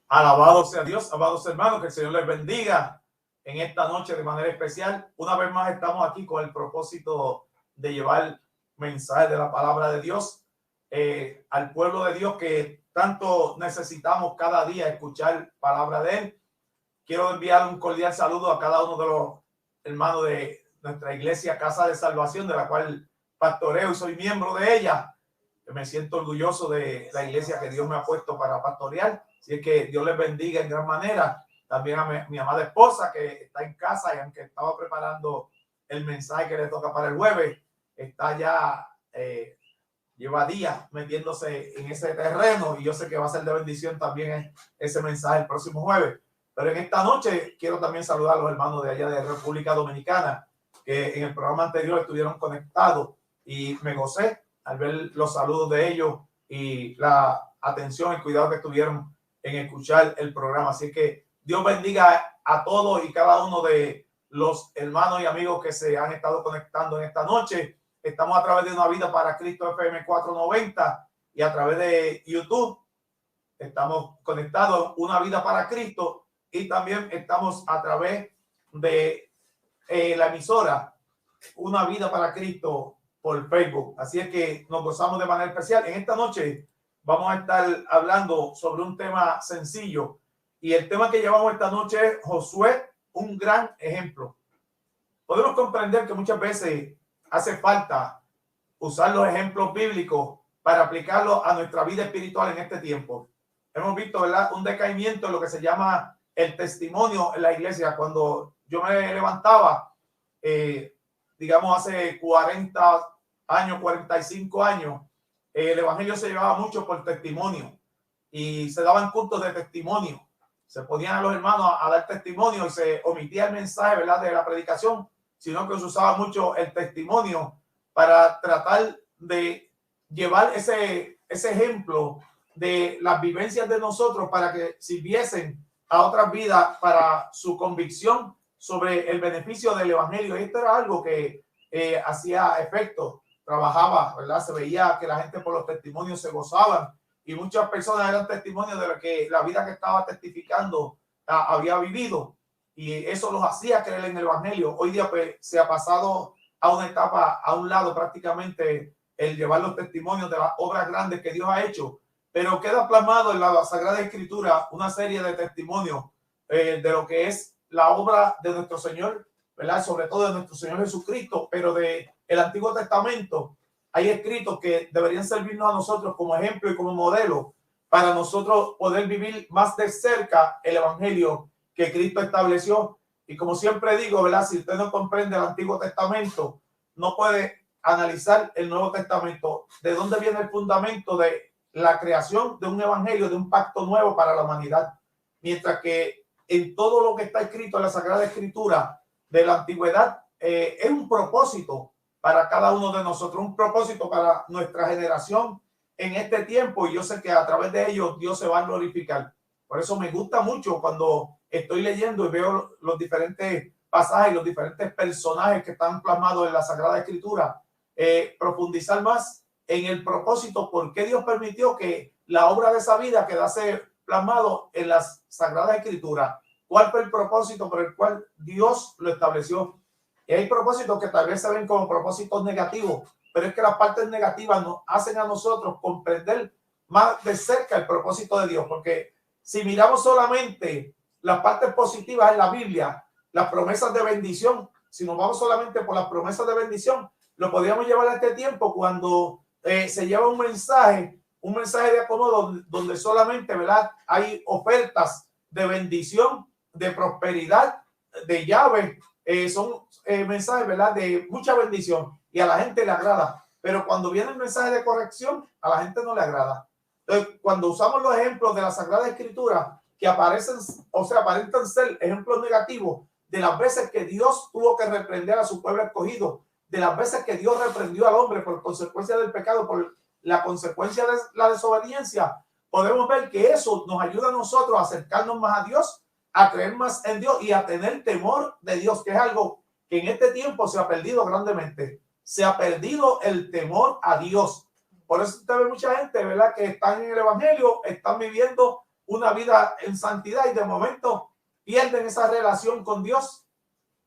Alabado sea Dios, amados hermanos, que el Señor les bendiga en esta noche de manera especial. Una vez más estamos aquí con el propósito de llevar mensajes de la palabra de Dios al pueblo de Dios que tanto necesitamos cada día escuchar palabra de Él. Quiero enviar un cordial saludo a cada uno de los hermanos de nuestra iglesia Casa de Salvación, de la cual pastoreo y soy miembro de ella. Me siento orgulloso de la iglesia que Dios me ha puesto para pastorear. Así es que Dios les bendiga en gran manera. También a mi amada esposa que está en casa y aunque estaba preparando el mensaje que le toca para el jueves, está ya, lleva días metiéndose en ese terreno y yo sé que va a ser de bendición también ese mensaje el próximo jueves. Pero en esta noche quiero también saludar a los hermanos de allá de República Dominicana que en el programa anterior estuvieron conectados y me gocé al ver los saludos de ellos y la atención y cuidado que tuvieron en escuchar el programa. Así que Dios bendiga a todos y cada uno de los hermanos y amigos que se han estado conectando en esta noche. Estamos a través de Una Vida para Cristo FM 490 y a través de YouTube. Estamos conectados Una Vida para Cristo y también estamos a través de la emisora Una Vida para Cristo por Facebook. Así es que nos gozamos de manera especial. En esta noche vamos a estar hablando sobre un tema sencillo y el tema que llevamos esta noche es Josué, un gran ejemplo. Podemos comprender que muchas veces hace falta usar los ejemplos bíblicos para aplicarlos a nuestra vida espiritual en este tiempo. Hemos visto, ¿verdad?, un decaimiento en lo que se llama el testimonio en la iglesia. Cuando yo me levantaba, digamos hace 40 años, 45 años, el evangelio se llevaba mucho por testimonio y se daban cultos de testimonio. Se ponían a los hermanos a dar testimonio y se omitía el mensaje, ¿verdad?, de la predicación, sino que se usaba mucho el testimonio para tratar de llevar ese ejemplo de las vivencias de nosotros para que sirviesen a otras vidas para su convicción sobre el beneficio del evangelio. Y esto era algo que hacía efecto, trabajaba, ¿verdad? Se veía que la gente por los testimonios se gozaban y muchas personas eran testimonios de lo que la vida que estaba testificando había vivido y eso los hacía creer en el evangelio. Hoy día pues se ha pasado a una etapa, a un lado prácticamente el llevar los testimonios de las obras grandes que Dios ha hecho, pero queda plasmado en la Sagrada Escritura una serie de testimonios de lo que es la obra de nuestro Señor, ¿verdad? Sobre todo de nuestro Señor Jesucristo, pero de el Antiguo Testamento hay escritos que deberían servirnos a nosotros como ejemplo y como modelo para nosotros poder vivir más de cerca el evangelio que Cristo estableció. Y como siempre digo, ¿verdad?, si usted no comprende el Antiguo Testamento, no puede analizar el Nuevo Testamento. ¿De dónde viene el fundamento de la creación de un evangelio, de un pacto nuevo para la humanidad? Mientras que en todo lo que está escrito en la Sagrada Escritura de la antigüedad es un propósito para cada uno de nosotros, un propósito para nuestra generación en este tiempo, y yo sé que a través de ellos Dios se va a glorificar. Por eso me gusta mucho cuando estoy leyendo y veo los diferentes pasajes, los diferentes personajes que están plasmados en la Sagrada Escritura, profundizar más en el propósito, por qué Dios permitió que la obra de esa vida quedase plasmado en las Sagradas Escrituras. ¿Cuál fue el propósito por el cual Dios lo estableció? Y hay propósitos que tal vez se ven como propósitos negativos, pero es que las partes negativas nos hacen a nosotros comprender más de cerca el propósito de Dios, porque si miramos solamente las partes positivas en la Biblia, las promesas de bendición, si nos vamos solamente por las promesas de bendición, lo podríamos llevar a este tiempo cuando se lleva un mensaje de acomodo donde solamente, ¿verdad?, hay ofertas de bendición, de prosperidad, de llave, son mensajes, ¿verdad?, de mucha bendición y a la gente le agrada, pero cuando viene el mensaje de corrección, a la gente no le agrada. Entonces, cuando usamos los ejemplos de la Sagrada Escritura que aparecen, o sea, aparentan ser ejemplos negativos de las veces que Dios tuvo que reprender a su pueblo escogido, de las veces que Dios reprendió al hombre por consecuencia del pecado, por la consecuencia de la desobediencia, podemos ver que eso nos ayuda a nosotros a acercarnos más a Dios, a creer más en Dios y a tener temor de Dios, que es algo que en este tiempo se ha perdido grandemente. Se ha perdido el temor a Dios. Por eso usted ve mucha gente, ¿verdad?, que están en el evangelio, están viviendo una vida en santidad y de momento pierden esa relación con Dios.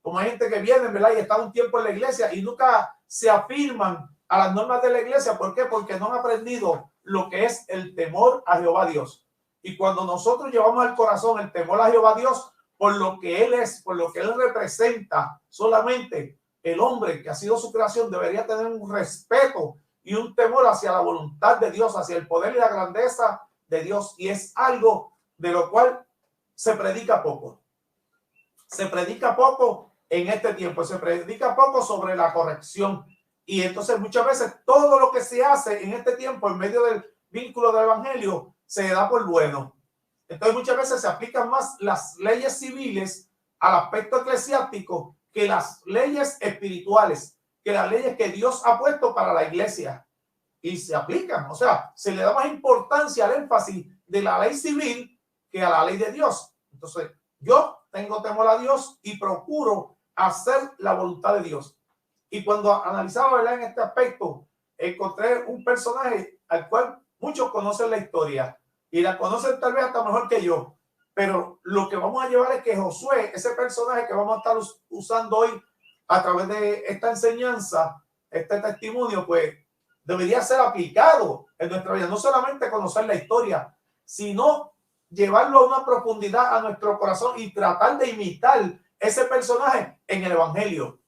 Como hay gente que viene, ¿verdad? Y está un tiempo en la iglesia y nunca se afirman a las normas de la iglesia. ¿Por qué? Porque no han aprendido lo que es el temor a Jehová Dios. Y cuando nosotros llevamos al corazón el temor a Jehová Dios, por lo que Él es, por lo que Él representa, solamente el hombre que ha sido su creación debería tener un respeto y un temor hacia la voluntad de Dios, hacia el poder y la grandeza de Dios. Y es algo de lo cual se predica poco. Se predica poco en este tiempo, se predica poco sobre la corrección. Y entonces muchas veces todo lo que se hace en este tiempo en medio del vínculo del evangelio se da por bueno. Entonces muchas veces se aplican más las leyes civiles al aspecto eclesiástico que las leyes espirituales, que las leyes que Dios ha puesto para la iglesia. Y se aplican, o sea, se le da más importancia al énfasis de la ley civil que a la ley de Dios. Entonces yo tengo temor a Dios y procuro hacer la voluntad de Dios. Y cuando analizaba, ¿verdad?, en este aspecto, encontré un personaje al cual muchos conocen la historia y la conocen tal vez hasta mejor que yo. Pero lo que vamos a llevar es que Josué, ese personaje que vamos a estar usando hoy a través de esta enseñanza, este testimonio, pues debería ser aplicado en nuestra vida. No solamente conocer la historia, sino llevarlo a una profundidad a nuestro corazón y tratar de imitar ese personaje en el evangelio,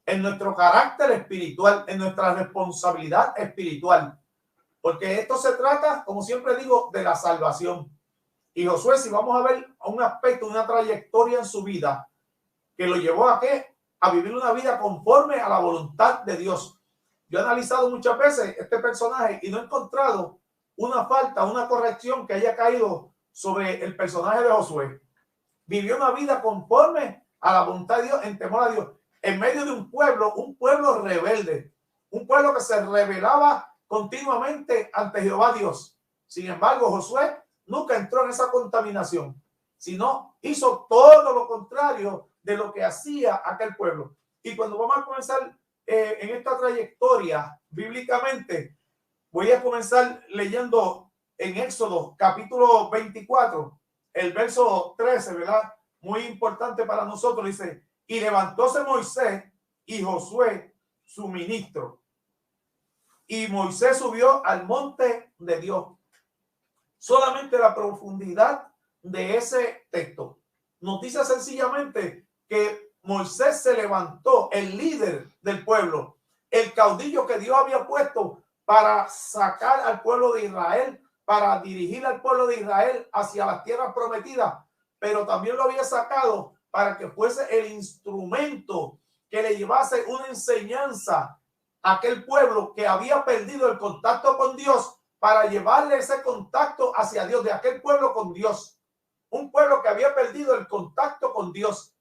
en nuestro carácter espiritual, en nuestra responsabilidad espiritual, porque esto se trata, como siempre digo, de la salvación. Y Josué, si vamos a ver un aspecto, una trayectoria en su vida que lo llevó a qué, a vivir una vida conforme a la voluntad de Dios. Yo he analizado muchas veces este personaje y no he encontrado una falta, una corrección que haya caído sobre el personaje de Josué. Vivió una vida conforme a la voluntad de Dios, en temor a Dios, en medio de un pueblo rebelde, un pueblo que se rebelaba continuamente ante Jehová Dios. Sin embargo, Josué nunca entró en esa contaminación, sino hizo todo lo contrario de lo que hacía aquel pueblo. Y cuando vamos a comenzar en esta trayectoria bíblicamente, voy a comenzar leyendo en Éxodo capítulo 24, el verso 13, ¿verdad? Muy importante para nosotros. Dice: y levantóse Moisés y Josué, su ministro. Y Moisés subió al monte de Dios. Solamente la profundidad de ese texto nos dice sencillamente que Moisés se levantó, el líder del pueblo, el caudillo que Dios había puesto para sacar al pueblo de Israel, para dirigir al pueblo de Israel hacia las tierras prometidas, pero también lo había sacado para que fuese el instrumento que le llevase una enseñanza a aquel pueblo que había perdido el contacto con Dios, para llevarle ese contacto hacia Dios, de aquel pueblo con Dios, un pueblo que había perdido el contacto con Dios.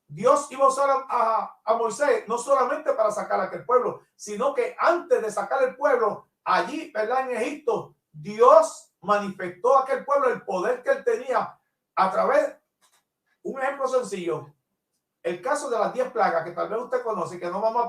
Dios iba a usar a Moisés no solamente para sacar a aquel pueblo, sino que antes de sacar el pueblo allí, ¿verdad?, en Egipto, Dios manifestó a aquel pueblo el poder que él tenía a través, un ejemplo sencillo, el caso de las 10 plagas, que tal vez usted conoce, que no vamos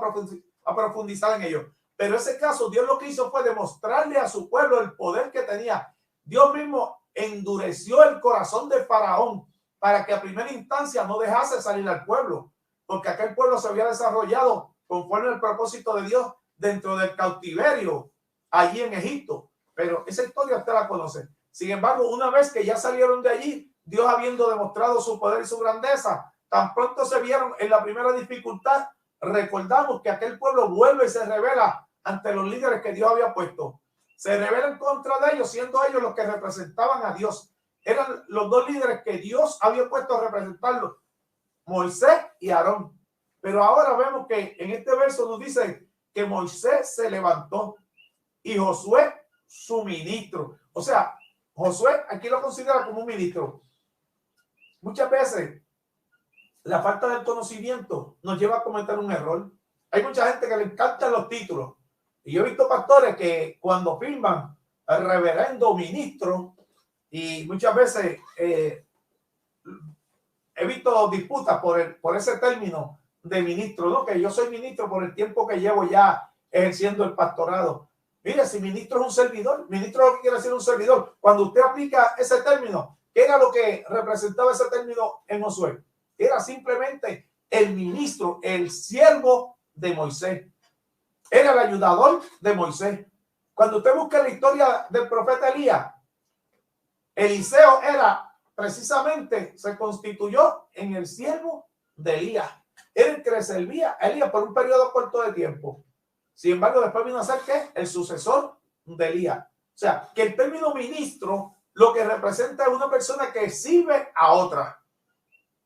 a profundizar en ello. Pero ese caso, Dios lo que hizo fue demostrarle a su pueblo el poder que tenía. Dios mismo endureció el corazón de Faraón para que a primera instancia no dejase salir al pueblo, porque aquel pueblo se había desarrollado conforme al propósito de Dios dentro del cautiverio allí en Egipto. Pero esa historia usted la conoce. Sin embargo, una vez que ya salieron de allí, Dios habiendo demostrado su poder y su grandeza, tan pronto se vieron en la primera dificultad, recordamos que aquel pueblo vuelve y se revela ante los líderes que Dios había puesto. Se rebelan contra de ellos, siendo ellos los que representaban a Dios. Eran los dos líderes que Dios había puesto a representarlos, Moisés y Aarón. Pero ahora vemos que en este verso nos dice que Moisés se levantó y Josué su ministro. O sea, Josué aquí lo considera como un ministro. Muchas veces la falta del conocimiento nos lleva a cometer un error. Hay mucha gente que le encantan los títulos. Y yo he visto pastores que cuando firman el reverendo ministro, y muchas veces he visto disputas por ese término de ministro, ¿no? Que yo soy ministro por el tiempo que llevo ya ejerciendo el pastorado. Mire, si ministro es un servidor, ministro lo que quiere decir un servidor. Cuando usted aplica ese término, ¿qué era lo que representaba ese término en Josué? Era simplemente el ministro, el siervo de Moisés. Era el ayudador de Moisés. Cuando usted busca la historia del profeta Elías, Eliseo era precisamente, se constituyó en el siervo de Elías. Era el que le servía a Elías por un periodo corto de tiempo. Sin embargo, después vino a ser ¿qué? El sucesor de Elías. O sea, que el término ministro lo que representa es una persona que sirve a otra.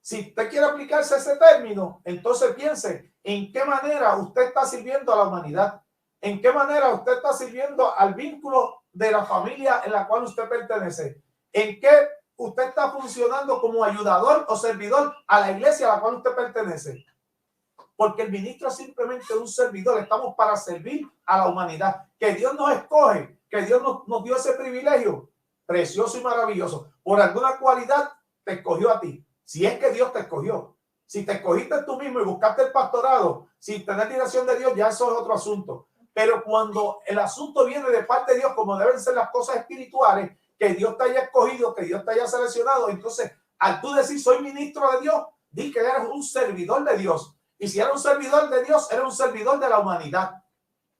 Si usted quiere aplicarse ese término, entonces piense en qué manera usted está sirviendo a la humanidad. En qué manera usted está sirviendo al vínculo de la familia en la cual usted pertenece. En qué usted está funcionando como ayudador o servidor a la iglesia a la cual usted pertenece. Porque el ministro es simplemente un servidor. Estamos para servir a la humanidad. Que Dios nos escoge, que Dios nos dio ese privilegio precioso y maravilloso. Por alguna cualidad te escogió a ti. Si es que Dios te escogió. Si te escogiste tú mismo y buscaste el pastorado sin tener dirección de Dios, ya eso es otro asunto. Pero cuando el asunto viene de parte de Dios, como deben ser las cosas espirituales, que Dios te haya escogido, que Dios te haya seleccionado, entonces al tú decir soy ministro de Dios, di que eres un servidor de Dios. Y si eres un servidor de Dios, eres un servidor de la humanidad.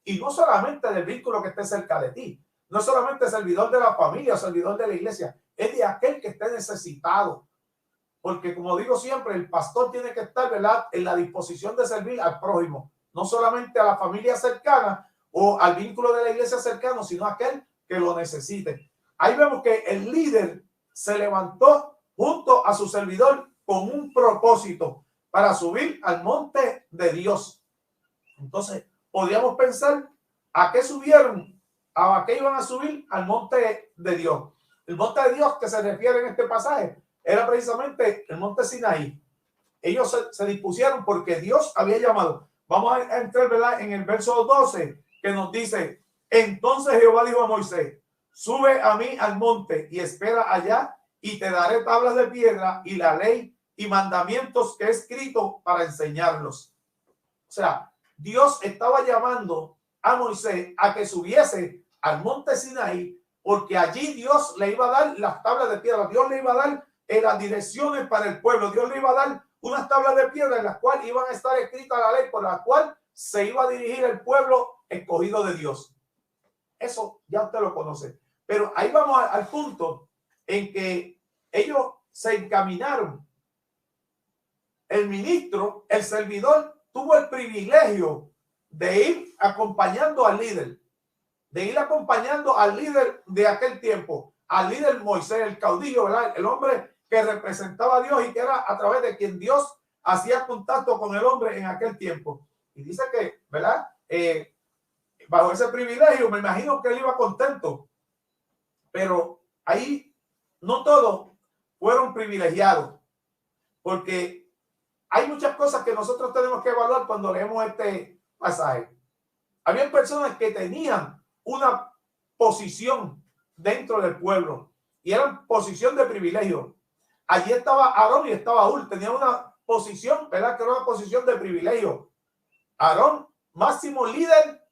Y no solamente del vínculo que esté cerca de ti. No solamente servidor de la familia o servidor de la iglesia. Es de aquel que esté necesitado. Porque como digo siempre, el pastor tiene que estar, ¿verdad?, en la disposición de servir al prójimo. No solamente a la familia cercana o al vínculo de la iglesia cercano, sino a aquel que lo necesite. Ahí vemos que el líder se levantó junto a su servidor con un propósito para subir al monte de Dios. Entonces, podríamos pensar a qué subieron, a qué iban a subir al monte de Dios. El monte de Dios que se refiere en este pasaje era precisamente el monte Sinaí. Ellos se dispusieron porque Dios había llamado. Vamos a entrar, ¿verdad?, en el verso 12 que nos dice: entonces Jehová dijo a Moisés, sube a mí al monte y espera allá y te daré tablas de piedra y la ley y mandamientos que he escrito para enseñarlos. O sea, Dios estaba llamando a Moisés a que subiese al monte Sinaí, porque allí Dios le iba a dar las tablas de piedra. Dios le iba a dar las direcciones para el pueblo. Dios le iba a dar unas tablas de piedra en las cuales iban a estar escritas la ley por la cual se iba a dirigir el pueblo escogido de Dios. Eso ya usted lo conoce. Pero ahí vamos al punto en que ellos se encaminaron. El ministro, el servidor, tuvo el privilegio de ir acompañando al líder, de aquel tiempo, al líder Moisés, el caudillo, ¿verdad?, el hombre que representaba a Dios y que era a través de quien Dios hacía contacto con el hombre en aquel tiempo. Y dice que, ¿verdad?, bajo ese privilegio, me imagino que él iba contento. Pero ahí no todos fueron privilegiados, porque hay muchas cosas que nosotros tenemos que evaluar cuando leemos este pasaje. Había personas que tenían una posición dentro del pueblo y eran posición de privilegio. Allí estaba Aarón y estaba Hur, tenían una posición, ¿verdad?, que era una posición de privilegio. Aarón, máximo líder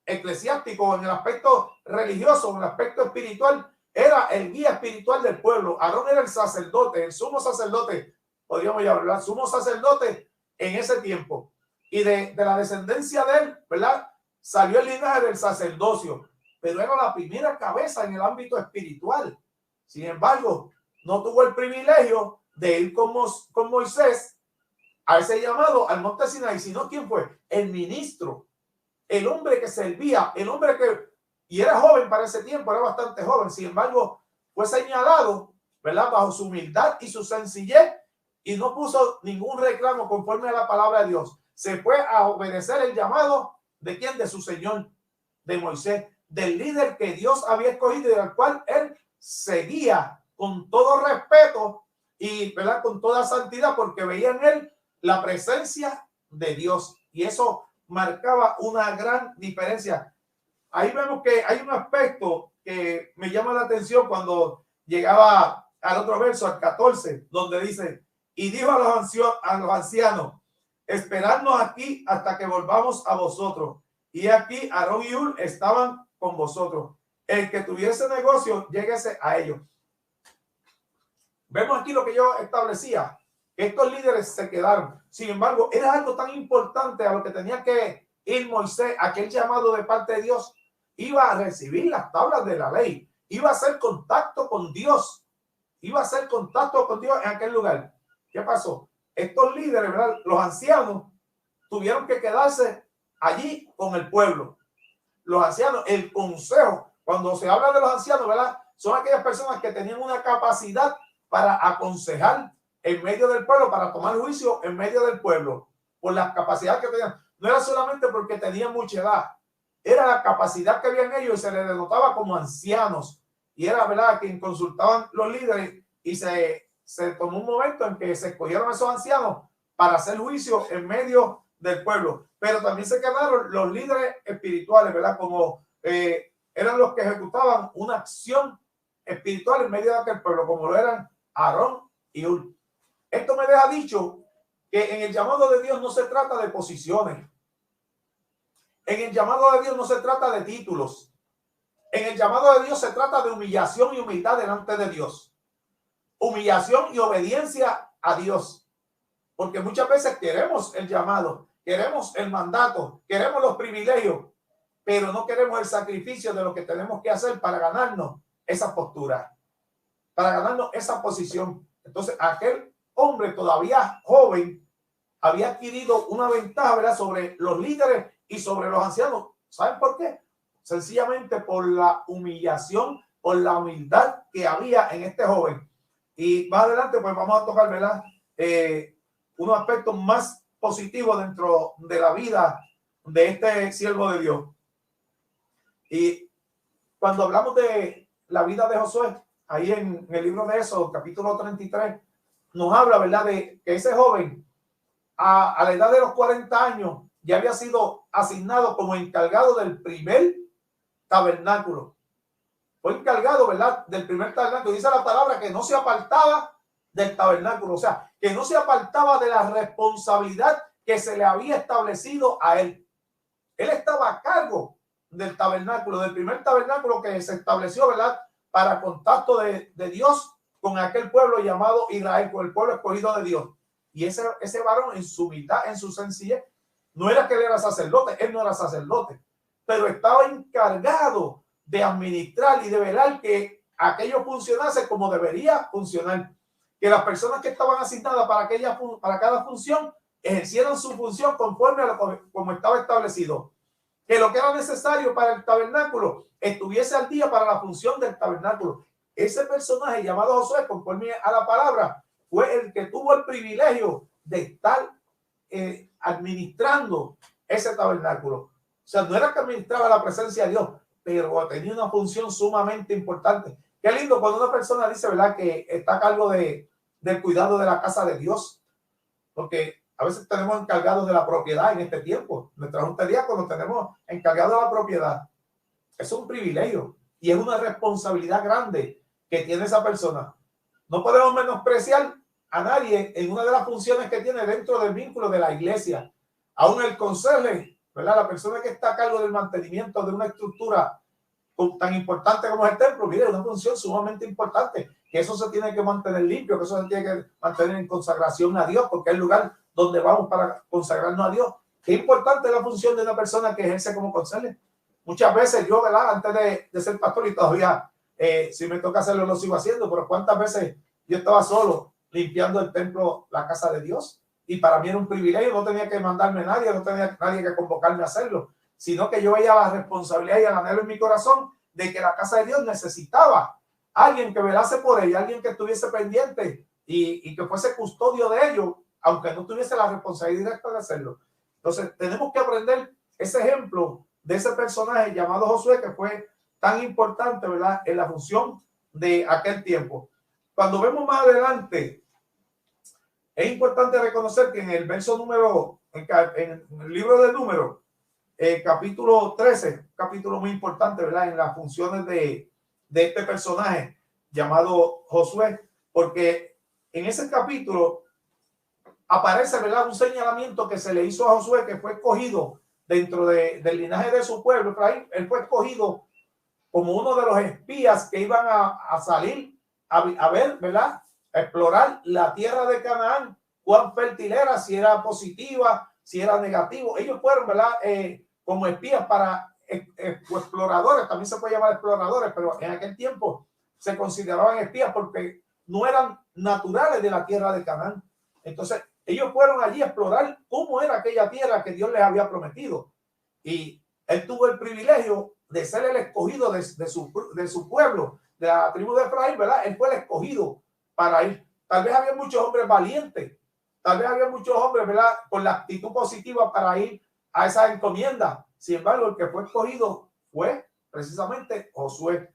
eclesiástico en el aspecto religioso, en el aspecto espiritual, era el guía espiritual del pueblo. Aarón era el sacerdote, el sumo sacerdote, podríamos llamarlo, sumo sacerdote en ese tiempo. Y de la descendencia de él, ¿verdad?, salió el linaje del sacerdocio, pero era la primera cabeza en el ámbito espiritual. Sin embargo, no tuvo el privilegio de ir con Moisés a ese llamado al monte Sinaí, sino ¿quién fue? El ministro, el hombre que servía, el hombre que, y era joven para ese tiempo, era bastante joven, sin embargo, fue señalado, ¿verdad?, bajo su humildad y su sencillez, y no puso ningún reclamo conforme a la palabra de Dios. Se fue a obedecer el llamado de quién, de su Señor, de Moisés, del líder que Dios había escogido y al cual él seguía con todo respeto y, ¿verdad?, con toda santidad, porque veía en él la presencia de Dios, y eso marcaba una gran diferencia. Ahí vemos que hay un aspecto que me llama la atención cuando llegaba al otro verso, al 14, donde dice: y dijo a los ancianos, esperadnos aquí hasta que volvamos a vosotros, y aquí Aarón y Hur estaban con vosotros. El que tuviese negocio, lléguese a ellos. Vemos aquí lo que yo establecía, que estos líderes se quedaron. Sin embargo, era algo tan importante a lo que tenía que ir Moisés, aquel llamado de parte de Dios. Iba a recibir las tablas de la ley, iba a hacer contacto con Dios, iba a hacer contacto con Dios en aquel lugar. ¿Qué pasó? Estos líderes, ¿verdad? Los ancianos, tuvieron que quedarse allí con el pueblo. Los ancianos, el consejo, cuando se habla de los ancianos, ¿verdad? Son aquellas personas que tenían una capacidad para aconsejar en medio del pueblo, para tomar juicio en medio del pueblo, por las capacidades que tenían. No era solamente porque tenían mucha edad, era la capacidad que habían ellos y se les denotaba como ancianos. Y era, ¿verdad?, quien consultaban los líderes y se tomó un momento en que se escogieron esos ancianos para hacer juicio en medio del pueblo. Pero también se quedaron los líderes espirituales, ¿verdad? Como eran los que ejecutaban una acción espiritual en medio de aquel pueblo, como lo eran Aarón y Hur. Esto me deja dicho que en el llamado de Dios no se trata de posiciones. En el llamado de Dios no se trata de títulos. En el llamado de Dios se trata de humillación y humildad delante de Dios. Humillación y obediencia a Dios. Porque muchas veces queremos el llamado, queremos el mandato, queremos los privilegios, pero no queremos el sacrificio de lo que tenemos que hacer para ganarnos esa postura, para ganarnos esa posición. Entonces, aquel hombre todavía joven había adquirido una ventaja, ¿verdad?, sobre los líderes y sobre los ancianos. ¿Saben por qué? Sencillamente por la humillación, por la humildad que había en este joven. Y más adelante, pues vamos a tocar, ¿verdad?, unos aspectos más positivos dentro de la vida de este siervo de Dios. Y cuando hablamos de la vida de Josué, ahí en el libro de Éxodo, capítulo 33, nos habla, ¿verdad?, de que ese joven a la edad de los 40 años ya había sido asignado como encargado del primer tabernáculo. Fue encargado, ¿verdad?, del primer tabernáculo. Dice la palabra que no se apartaba del tabernáculo, o sea, que no se apartaba de la responsabilidad que se le había establecido a él. Él estaba a cargo del tabernáculo, del primer tabernáculo que se estableció, ¿verdad?, para contacto de Dios con aquel pueblo llamado Israel, con el pueblo escogido de Dios. Y ese varón, en su humildad, en su sencillez, no era que él era sacerdote, él no era sacerdote, pero estaba encargado de administrar y de velar que aquello funcionase como debería funcionar, que las personas que estaban asignadas para cada función ejercieran su función conforme a como estaba establecido, que lo que era necesario para el tabernáculo estuviese al día para la función del tabernáculo. Ese personaje llamado Josué, conforme a la palabra, fue el que tuvo el privilegio de estar administrando ese tabernáculo. O sea, no era que administraba la presencia de Dios, pero tenía una función sumamente importante. Qué lindo cuando una persona dice, ¿verdad?, que está a cargo del cuidado de la casa de Dios, porque a veces tenemos encargados de la propiedad en este tiempo. Nuestra junta de diáconos tenemos encargados de la propiedad. Es un privilegio y es una responsabilidad grande que tiene esa persona. No podemos menospreciar a nadie en una de las funciones que tiene dentro del vínculo de la iglesia. Aún el conserje, ¿verdad?, la persona que está a cargo del mantenimiento de una estructura tan importante como es el templo, mire, es una función sumamente importante, que eso se tiene que mantener limpio, que eso se tiene que mantener en consagración a Dios, porque es el lugar donde vamos para consagrarnos a Dios. Qué importante es la función de una persona que ejerce como conserje. Muchas veces yo, ¿verdad?, antes de ser pastor, y todavía si me toca hacerlo lo sigo haciendo, pero cuántas veces yo estaba solo limpiando el templo, la casa de Dios, y para mí era un privilegio, no tenía que mandarme a nadie, no tenía nadie que convocarme a hacerlo, sino que yo veía la responsabilidad y el anhelo en mi corazón de que la casa de Dios necesitaba alguien que velase por ella, alguien que estuviese pendiente y que fuese custodio de ello, aunque no tuviese la responsabilidad directa de hacerlo. Entonces tenemos que aprender ese ejemplo de ese personaje llamado Josué, que fue tan importante, ¿verdad?, en la función de aquel tiempo. Cuando vemos más adelante, es importante reconocer que en el verso número, en el libro de Números, capítulo 13, capítulo muy importante, ¿verdad?, en las funciones de este personaje llamado Josué, porque en ese capítulo aparece, ¿verdad?, un señalamiento que se le hizo a Josué, que fue escogido dentro del linaje de su pueblo, Efraín, él fue escogido como uno de los espías que iban a salir a ver, ¿verdad? A explorar la tierra de Canaán, cuán fértil era, si era positiva, si era negativo. Ellos fueron, ¿verdad? Como espías para exploradores, también se puede llamar exploradores, pero en aquel tiempo se consideraban espías porque no eran naturales de la tierra de Canaán. Entonces, ellos fueron allí a explorar cómo era aquella tierra que Dios les había prometido. Y él tuvo el privilegio de ser el escogido de su pueblo, de la tribu de Efraín, ¿verdad? Él fue el escogido para ir. Tal vez había muchos hombres valientes, tal vez había muchos hombres, ¿verdad?, con la actitud positiva para ir a esa encomienda. Sin embargo, el que fue escogido fue precisamente Josué,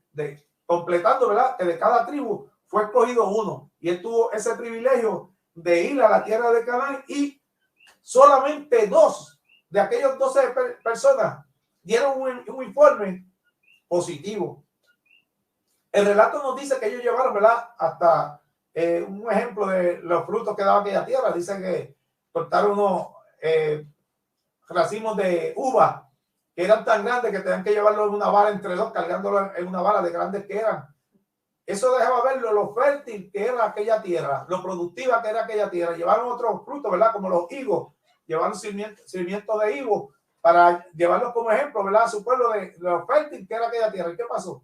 completando, ¿verdad?, que de cada tribu fue escogido uno. Y él tuvo ese privilegio de ir a la tierra de Canaán, y solamente 2 de aquellos 12 personas dieron un informe positivo. El relato nos dice que ellos llevaron, ¿verdad?, hasta un ejemplo de los frutos que daba aquella tierra. Dice que cortaron unos racimos de uva que eran tan grandes que tenían que llevarlo en una vara entre dos, cargándolo en una vara de grandes que eran. Eso dejaba ver lo fértil que era aquella tierra, lo productiva que era aquella tierra. Llevaron otros frutos, ¿verdad?, como los higos. Llevaron sirvientos de higos para llevarlos como ejemplo, ¿verdad?, a su pueblo de lo fértil que era aquella tierra. ¿Y qué pasó?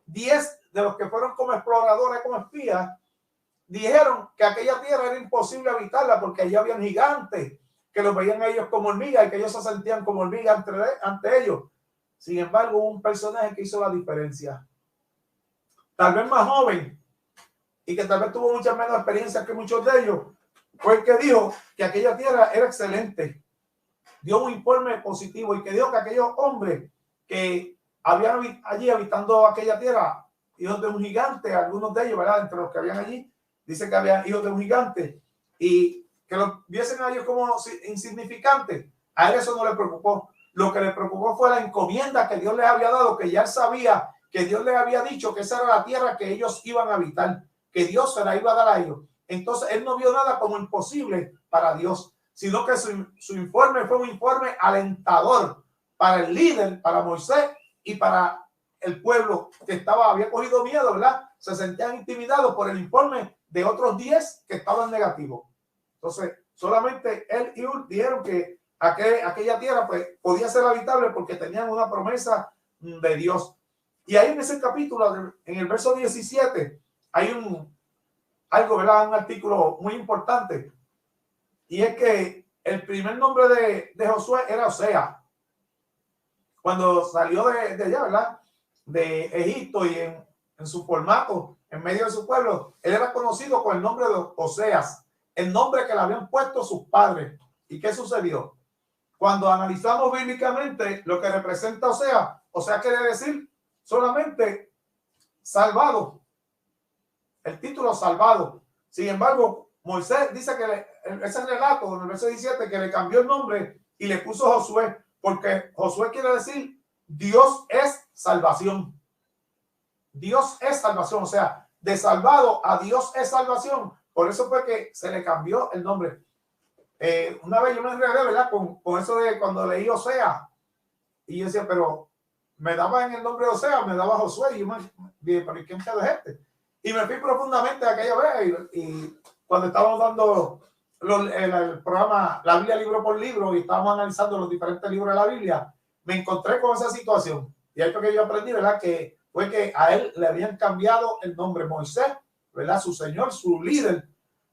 10 de los que fueron como exploradores, como espías, dijeron que aquella tierra era imposible habitarla porque allí habían gigantes que los veían a ellos como hormigas y que ellos se sentían como hormigas ante ellos. Sin embargo, hubo un personaje que hizo la diferencia, tal vez más joven y que tal vez tuvo mucha menos experiencia que muchos de ellos. Fue el que dijo que aquella tierra era excelente, dio un informe positivo, y que dijo que aquellos hombres que habían allí habitando aquella tierra, hijos de un gigante, algunos de ellos, ¿verdad?, entre los que habían allí, dice que había hijos de un gigante, y que los viesen a ellos como insignificantes. A él eso no le preocupó. Lo que le preocupó fue la encomienda que Dios les había dado, que ya él sabía que Dios les había dicho que esa era la tierra que ellos iban a habitar, que Dios se la iba a dar a ellos. Entonces él no vio nada como imposible para Dios, sino que su informe fue un informe alentador para el líder, para Moisés y para el pueblo que había cogido miedo, ¿verdad? Se sentían intimidados por el informe de otros 10 que estaban negativos. Entonces, solamente él y Ur dijeron que aquella tierra pues podía ser habitable porque tenían una promesa de Dios. Y ahí en ese capítulo, en el verso 17, hay algo, ¿verdad?, un artículo muy importante, y es que el primer nombre de Josué era Osea. Cuando salió de allá, ¿verdad?, de Egipto, y en su formato, en medio de su pueblo, él era conocido con el nombre de Oseas, el nombre que le habían puesto sus padres. ¿Y qué sucedió? Cuando analizamos bíblicamente lo que representa Osea quiere decir solamente salvado, el título salvado. Sin embargo, Moisés dice que ese relato en el verso 17 que le cambió el nombre y le puso Josué, porque Josué quiere decir Dios es salvación. Dios es salvación, o sea, de salvado a Dios es salvación. Por eso fue que se le cambió el nombre. Una vez yo me enredé, ¿verdad?, con eso de cuando leí Osea, y yo decía, pero me daba en el nombre de Osea, me daba Josué, y yo me dije, pero ¿quién es este? Y me fui profundamente aquella vez, y cuando estábamos dando el programa La Biblia libro por libro, y estábamos analizando los diferentes libros de la Biblia, me encontré con esa situación. Y ahí fue que yo aprendí, ¿verdad?, que fue que a él le habían cambiado el nombre Moisés, ¿verdad?, su señor, su líder,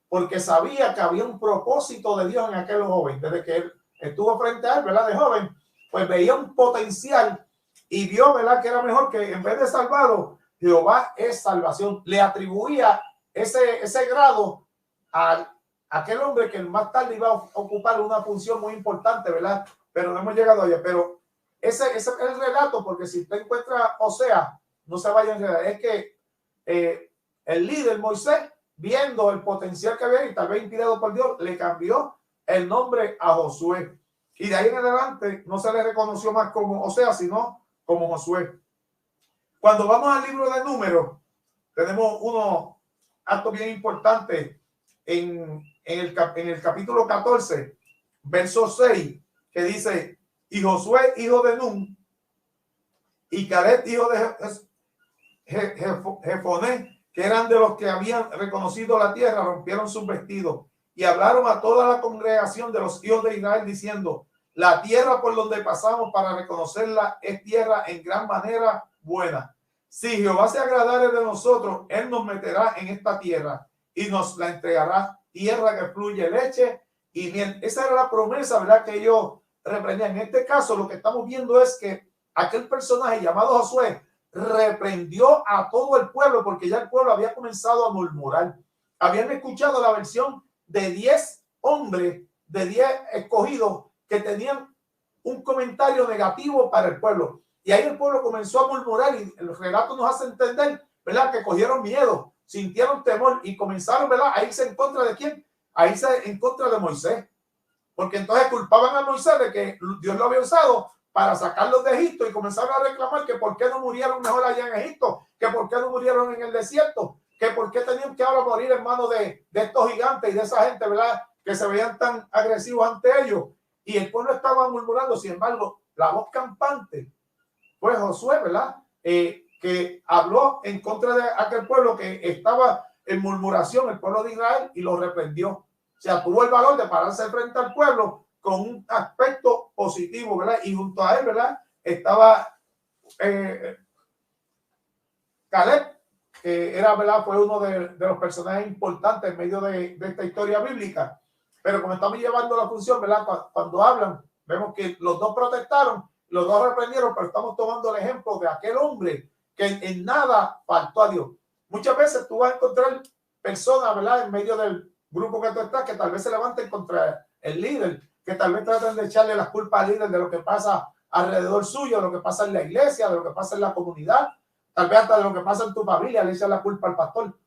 porque sabía que había un propósito de Dios en aquel joven. Desde que él estuvo frente a él, ¿verdad?, de joven, pues veía un potencial y vio, ¿verdad?, que era mejor que en vez de salvado, Jehová es salvación. Le atribuía ese grado a aquel hombre que más tarde iba a ocupar una función muy importante, ¿verdad? Pero no hemos llegado allá. Pero ese es el relato, porque si usted encuentra Osea, no se vaya a enredar. Es que el líder Moisés, viendo el potencial que había y tal vez inspirado por Dios, le cambió el nombre a Josué. Y de ahí en adelante no se le reconoció más como Osea, sino como Josué. Cuando vamos al libro de Números, tenemos unos actos bien importantes en el capítulo 14, verso 6, que dice: y Josué, hijo de Nun, y Caleb, hijo de Jefoné, que eran de los que habían reconocido la tierra, rompieron sus vestidos y hablaron a toda la congregación de los hijos de Israel diciendo: la tierra por donde pasamos para reconocerla es tierra en gran manera buena. Si Jehová se agradare de nosotros, él nos meterá en esta tierra y nos la entregará, tierra que fluye leche y miel. Esa era la promesa, ¿verdad?, que ellos reprendían. En este caso, lo que estamos viendo es que aquel personaje llamado Josué reprendió a todo el pueblo, porque ya el pueblo había comenzado a murmurar. Habían escuchado la versión de 10 hombres, de 10 escogidos que tenían un comentario negativo para el pueblo. Y ahí el pueblo comenzó a murmurar, y el relato nos hace entender, ¿verdad?, que cogieron miedo, sintieron temor y comenzaron, ¿verdad?, a irse en contra de ¿quién? A irse en contra de Moisés. Porque entonces culpaban a Moisés de que Dios lo había usado para sacarlos de Egipto, y comenzaron a reclamar que por qué no murieron mejor allá en Egipto, que por qué no murieron en el desierto, que por qué tenían que ahora morir en manos de estos gigantes y de esa gente, ¿verdad?, que se veían tan agresivos ante ellos. Y el pueblo estaba murmurando. Sin embargo, la voz campante fue Josué, ¿verdad?, que habló en contra de aquel pueblo que estaba en murmuración, el pueblo de Israel, y lo reprendió. O sea, tuvo el valor de pararse frente al pueblo con un aspecto positivo, ¿verdad? Y junto a él, ¿verdad?, estaba Caleb, que era, ¿verdad?, fue uno de los personajes importantes en medio de esta historia bíblica. Pero como estamos llevando la función, ¿verdad?, cuando hablan, vemos que los dos protestaron, los dos reprendieron, pero estamos tomando el ejemplo de aquel hombre que en nada faltó a Dios. Muchas veces tú vas a encontrar personas, ¿verdad?, en medio del grupo que tú estás, que tal vez se levanten contra el líder, que tal vez traten de echarle las culpas al líder de lo que pasa alrededor suyo, de lo que pasa en la iglesia, de lo que pasa en la comunidad, tal vez hasta de lo que pasa en tu familia, le echan la culpa al pastor.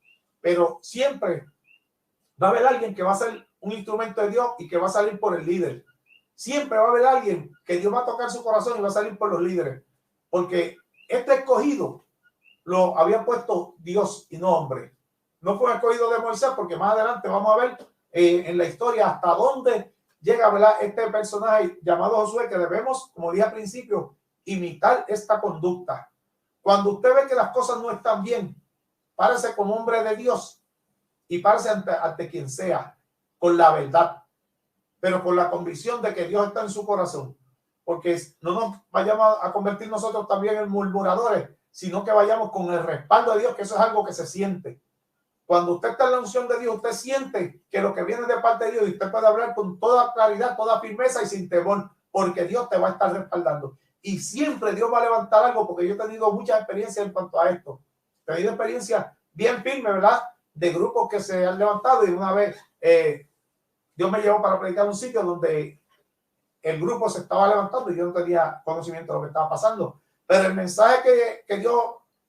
Pero siempre va a haber alguien que va a ser un instrumento de Dios y que va a salir por el líder. Siempre va a haber alguien que Dios va a tocar su corazón y va a salir por los líderes, porque este escogido lo había puesto Dios y no hombre. No fue escogido de Moisés, porque más adelante vamos a ver en la historia hasta dónde llega, ¿verdad?, este personaje llamado Josué, que debemos, como dije al principio, imitar esta conducta. Cuando usted ve que las cosas no están bien, párese como hombre de Dios y párese ante quien sea, con la verdad, pero con la convicción de que Dios está en su corazón, porque no nos vayamos a convertir nosotros también en murmuradores, sino que vayamos con el respaldo de Dios, que eso es algo que se siente. Cuando usted está en la unción de Dios, usted siente que lo que viene de parte de Dios, y usted puede hablar con toda claridad, toda firmeza y sin temor, porque Dios te va a estar respaldando. Y siempre Dios va a levantar algo, porque yo he tenido mucha experiencia en cuanto a esto. He tenido experiencia bien firme, ¿verdad?, de grupos que se han levantado, y una vez Dios me llevó para predicar un sitio donde el grupo se estaba levantando y yo no tenía conocimiento de lo que estaba pasando. Pero el mensaje que Dios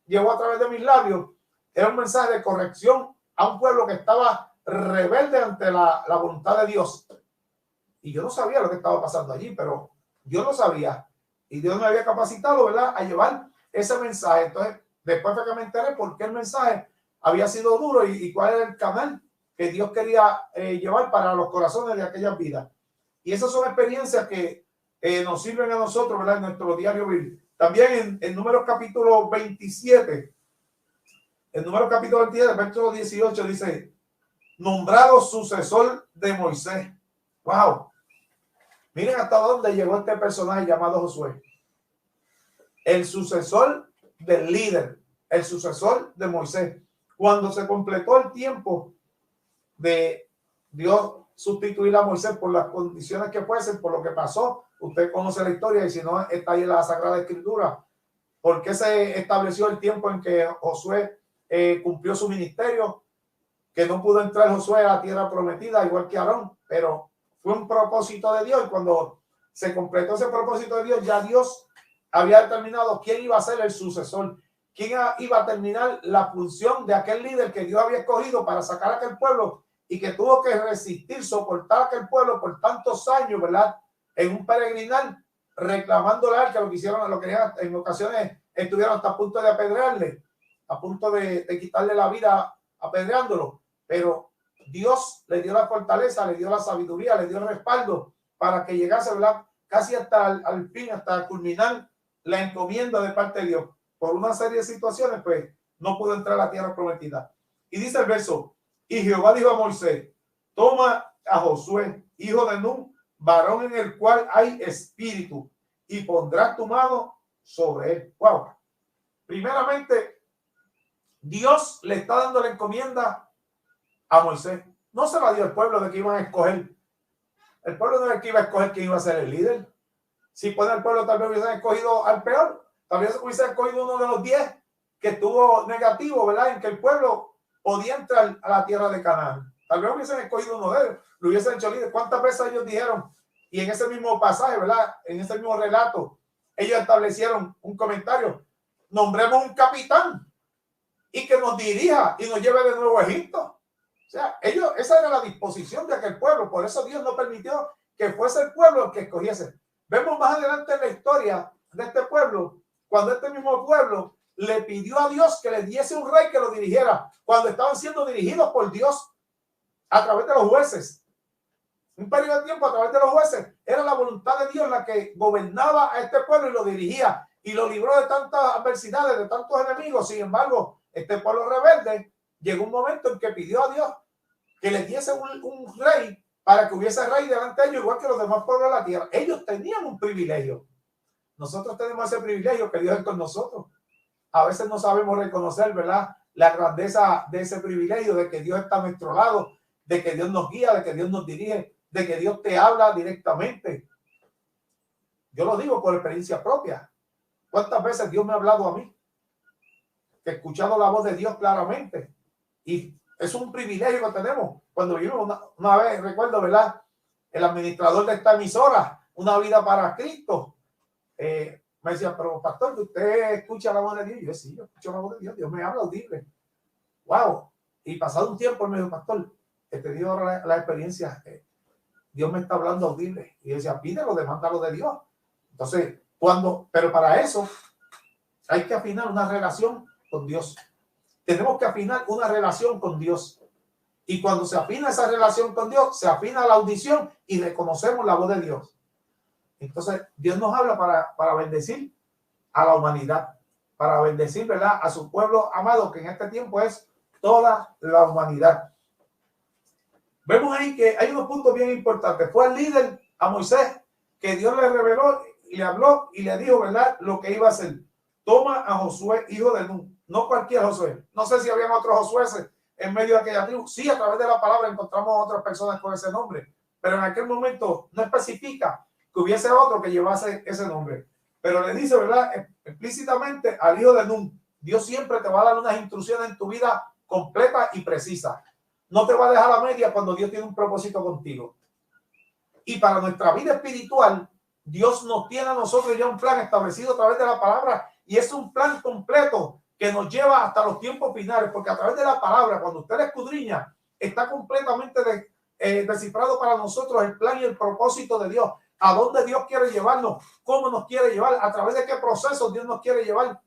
llevó a través de mis labios era un mensaje de corrección a un pueblo que estaba rebelde ante la voluntad de Dios. Y yo no sabía lo que estaba pasando allí, pero yo lo sabía. Y Dios me había capacitado, ¿verdad?, a llevar ese mensaje. Entonces, después fue que me enteré por qué el mensaje había sido duro y cuál era el canal que Dios quería llevar para los corazones de aquellas vidas. Y esas son experiencias que nos sirven a nosotros, ¿verdad?, en nuestro diario vivir. También en Números capítulo 27, en Números capítulo 27, verso 18, dice: nombrado sucesor de Moisés. ¡Wow! Miren hasta dónde llegó este personaje llamado Josué. El sucesor del líder, el sucesor de Moisés. Cuando se completó el tiempo de Dios sustituir a Moisés por las condiciones que fuesen, por lo que pasó, usted conoce la historia, y si no, está ahí en la Sagrada Escritura. ¿Por qué se estableció el tiempo en que Josué cumplió su ministerio? Que no pudo entrar Josué a la tierra prometida, igual que Aarón, pero fue un propósito de Dios, y cuando se completó ese propósito de Dios, ya Dios había determinado quién iba a ser el sucesor, quién iba a terminar la función de aquel líder que Dios había escogido para sacar a aquel pueblo, y que tuvo que resistir, soportar a aquel pueblo por tantos años, ¿verdad?, en un peregrinar, reclamándole a él, que lo que hicieron, lo que en ocasiones estuvieron hasta a punto de apedrearle, a punto de quitarle la vida apedreándolo. Pero Dios le dio la fortaleza, le dio la sabiduría, le dio el respaldo para que llegase, ¿verdad?, casi hasta al fin, hasta culminar la encomienda de parte de Dios. Por una serie de situaciones, pues no pudo entrar a la tierra prometida. Y dice el verso, y Jehová dijo a Moisés, toma a Josué, hijo de Nun, varón en el cual hay espíritu, y pondrás tu mano sobre él. Wow. Primeramente, Dios le está dando la encomienda a Moisés. No se la dio al pueblo de que iban a escoger. El pueblo no era el que iba a escoger quién iba a ser el líder. Si puede el pueblo tal vez hubiesen escogido al peor, tal vez hubiesen escogido uno de los 10 que estuvo negativo, ¿verdad? En que el pueblo podía entrar a la tierra de Canaán. Tal vez hubiesen escogido uno de ellos, lo hubiesen hecho líder. ¿Cuántas veces ellos dijeron? Y en ese mismo pasaje, ¿verdad? En ese mismo relato, ellos establecieron un comentario. Nombremos un capitán y que nos dirija y nos lleve de nuevo a Egipto. O sea, ellos, esa era la disposición de aquel pueblo. Por eso Dios no permitió que fuese el pueblo el que escogiese. Vemos más adelante en la historia de este pueblo, cuando este mismo pueblo le pidió a Dios que le diese un rey que lo dirigiera, cuando estaban siendo dirigidos por Dios a través de los jueces. Un periodo de tiempo a través de los jueces. Era la voluntad de Dios la que gobernaba a este pueblo y lo dirigía y lo libró de tantas adversidades, de tantos enemigos. Sin embargo, este pueblo rebelde llegó un momento en que pidió a Dios que le diese un rey para que hubiese rey delante de ellos, igual que los demás pueblos de la tierra. Ellos tenían un privilegio. Nosotros tenemos ese privilegio que Dios es con nosotros. A veces no sabemos reconocer, ¿verdad?, la grandeza de ese privilegio, de que Dios está a nuestro lado, de que Dios nos guía, de que Dios nos dirige, de que Dios te habla directamente. Yo lo digo por experiencia propia. ¿Cuántas veces Dios me ha hablado a mí? Que he escuchado la voz de Dios claramente. Y es un privilegio que tenemos. Cuando vivimos una vez, recuerdo, ¿verdad?, el administrador de esta emisora, Una Vida para Cristo, me decía, pero pastor, ¿usted escucha la voz de Dios? Y yo, sí, yo escucho la voz de Dios. Dios me habla audible. Wow. Y pasado un tiempo, él me dijo, pastor, he tenido ahora la experiencia, Dios me está hablando audible. Y yo decía, pídelo, demándalo de Dios. Entonces, pero para eso hay que afinar una relación con Dios. Tenemos que afinar una relación con Dios. Y cuando se afina esa relación con Dios, se afina la audición y reconocemos la voz de Dios. Entonces, Dios nos habla para bendecir a la humanidad, para bendecir, ¿verdad?, a su pueblo amado, que en este tiempo es toda la humanidad. Vemos ahí que hay unos puntos bien importantes. Fue el líder a Moisés que Dios le reveló y le habló y le dijo, ¿verdad?, lo que iba a hacer. Toma a Josué, hijo de Nun. No cualquier Josué. No sé si habían otros Josué en medio de aquella tribu. Sí, a través de la palabra encontramos a otras personas con ese nombre. Pero en aquel momento no especifica que hubiese otro que llevase ese nombre. Pero le dice, ¿verdad?, explícitamente al hijo de Nun. Dios siempre te va a dar unas instrucciones en tu vida completas y precisas. No te va a dejar a media cuando Dios tiene un propósito contigo. Y para nuestra vida espiritual, Dios nos tiene a nosotros ya un plan establecido a través de la palabra. Y es un plan completo que nos lleva hasta los tiempos finales. Porque a través de la palabra, cuando usted la escudriña, está completamente descifrado para nosotros el plan y el propósito de Dios. A dónde Dios quiere llevarnos, cómo nos quiere llevar, a través de qué procesos Dios nos quiere llevar